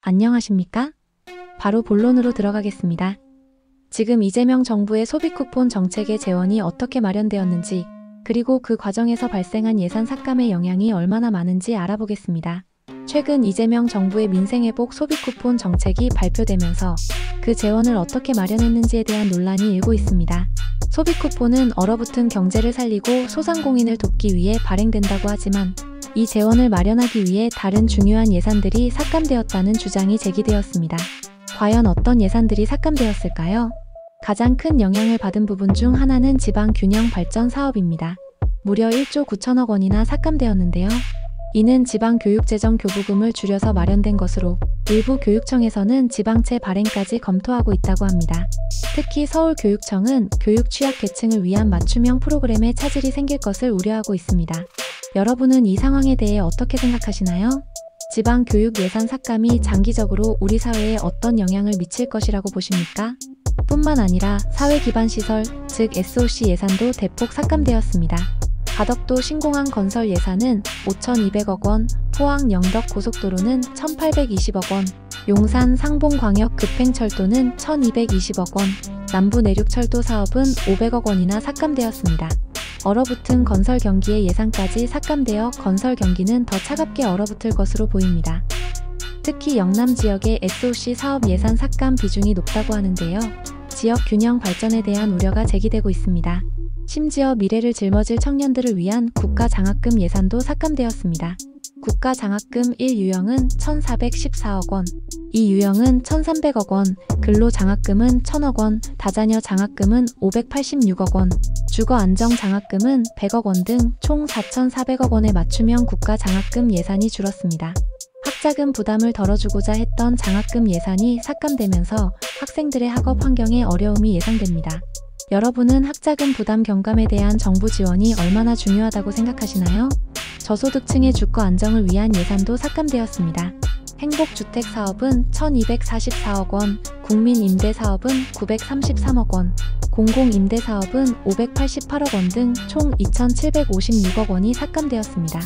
안녕하십니까? 바로 본론으로 들어가겠습니다. 지금 이재명 정부의 소비 쿠폰 정책의 재원이 어떻게 마련되었는지, 그리고 그 과정에서 발생한 예산 삭감의 영향이 얼마나 많은지 알아보겠습니다. 최근 이재명 정부의 민생회복 소비 쿠폰 정책이 발표되면서 그 재원을 어떻게 마련했는지에 대한 논란이 일고 있습니다. 소비 쿠폰은 얼어붙은 경제를 살리고 소상공인을 돕기 위해 발행된다고 하지만 이 재원을 마련하기 위해 다른 중요한 예산들이 삭감되었다는 주장이 제기되었습니다. 과연 어떤 예산들이 삭감되었을까요? 가장 큰 영향을 받은 부분 중 하나는 지방균형 발전 사업입니다. 무려 1조 9천억 원이나 삭감되었는데요. 이는 지방교육재정 교부금을 줄여서 마련된 것으로 일부 교육청에서는 지방채 발행까지 검토하고 있다고 합니다. 특히 서울교육청은 교육 취약계층을 위한 맞춤형 프로그램에 차질이 생길 것을 우려하고 있습니다. 여러분은 이 상황에 대해 어떻게 생각하시나요? 지방교육 예산 삭감이 장기적으로 우리 사회에 어떤 영향을 미칠 것이라고 보십니까? 뿐만 아니라 사회기반시설, 즉 SOC 예산도 대폭 삭감되었습니다. 가덕도 신공항 건설 예산은 5,200억 원, 포항 영덕 고속도로는 1,820억 원, 용산 상봉광역 급행철도는 1,220억 원, 남부내륙철도 사업은 500억 원이나 삭감되었습니다. 얼어붙은 건설 경기의 예산까지 삭감되어 건설 경기는 더 차갑게 얼어붙을 것으로 보입니다. 특히 영남 지역의 SOC 사업 예산 삭감 비중이 높다고 하는데요. 지역 균형 발전에 대한 우려가 제기되고 있습니다. 심지어 미래를 짊어질 청년들을 위한 국가장학금 예산도 삭감되었습니다. 국가장학금 1유형은 1,414억 원, 2유형은 1,300억 원, 근로장학금은 1,000억 원, 다자녀 장학금은 586억 원, 주거안정장학금은 100억 원 등 총 4,400억 원의 맞춤형 국가장학금 예산이 줄었습니다. 학자금 부담을 덜어주고자 했던 장학금 예산이 삭감되면서 학생들의 학업 환경에 어려움이 예상됩니다. 여러분은 학자금 부담 경감에 대한 정부 지원이 얼마나 중요하다고 생각하시나요? 저소득층의 주거 안정을 위한 예산도 삭감되었습니다. 행복주택 사업은 1,244억 원, 국민임대사업은 933억 원, 공공임대사업은 588억 원 등 총 2,756억 원이 삭감되었습니다.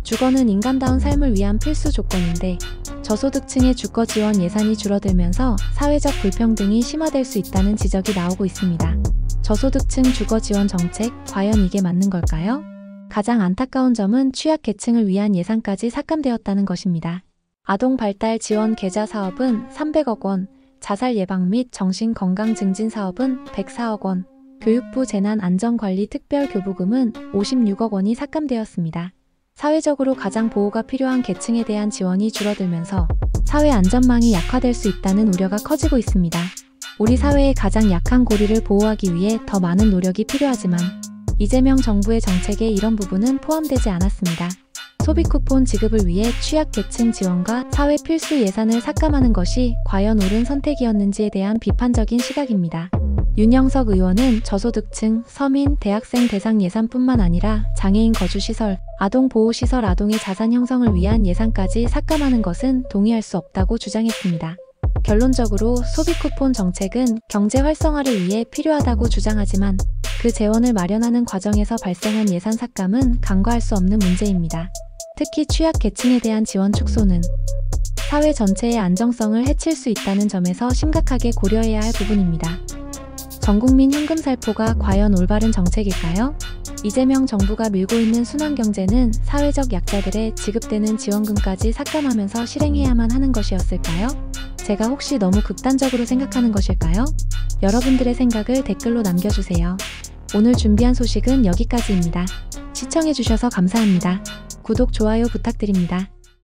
주거는 인간다운 삶을 위한 필수 조건인데 저소득층의 주거 지원 예산이 줄어들면서 사회적 불평등이 심화될 수 있다는 지적이 나오고 있습니다. 저소득층 주거 지원 정책, 과연 이게 맞는 걸까요? 가장 안타까운 점은 취약계층을 위한 예산까지 삭감되었다는 것입니다. 아동 발달 지원 계좌 사업은 300억 원, 자살 예방 및 정신건강 증진 사업은 104억 원, 교육부 재난안전관리 특별교부금은 56억 원이 삭감되었습니다. 사회적으로 가장 보호가 필요한 계층에 대한 지원이 줄어들면서 사회 안전망이 약화될 수 있다는 우려가 커지고 있습니다. 우리 사회의 가장 약한 고리를 보호하기 위해 더 많은 노력이 필요하지만 이재명 정부의 정책에 이런 부분은 포함되지 않았습니다. 소비 쿠폰 지급을 위해 취약계층 지원과 사회 필수 예산을 삭감하는 것이 과연 옳은 선택이었는지에 대한 비판적인 시각입니다. 윤영석 의원은 저소득층, 서민, 대학생 대상 예산뿐만 아니라 장애인 거주시설, 아동보호시설 아동의 자산 형성을 위한 예산까지 삭감하는 것은 동의할 수 없다고 주장했습니다. 결론적으로 소비 쿠폰 정책은 경제 활성화를 위해 필요하다고 주장하지만 그 재원을 마련하는 과정에서 발생한 예산 삭감은 간과할 수 없는 문제입니다. 특히 취약계층에 대한 지원 축소는 사회 전체의 안정성을 해칠 수 있다는 점에서 심각하게 고려해야 할 부분입니다. 전국민 현금 살포가 과연 올바른 정책일까요? 이재명 정부가 밀고 있는 순환경제는 사회적 약자들의 지급되는 지원금까지 삭감하면서 실행해야만 하는 것이었을까요? 제가 혹시 너무 극단적으로 생각하는 것일까요? 여러분들의 생각을 댓글로 남겨주세요. 오늘 준비한 소식은 여기까지입니다. 시청해주셔서 감사합니다. 구독, 좋아요 부탁드립니다.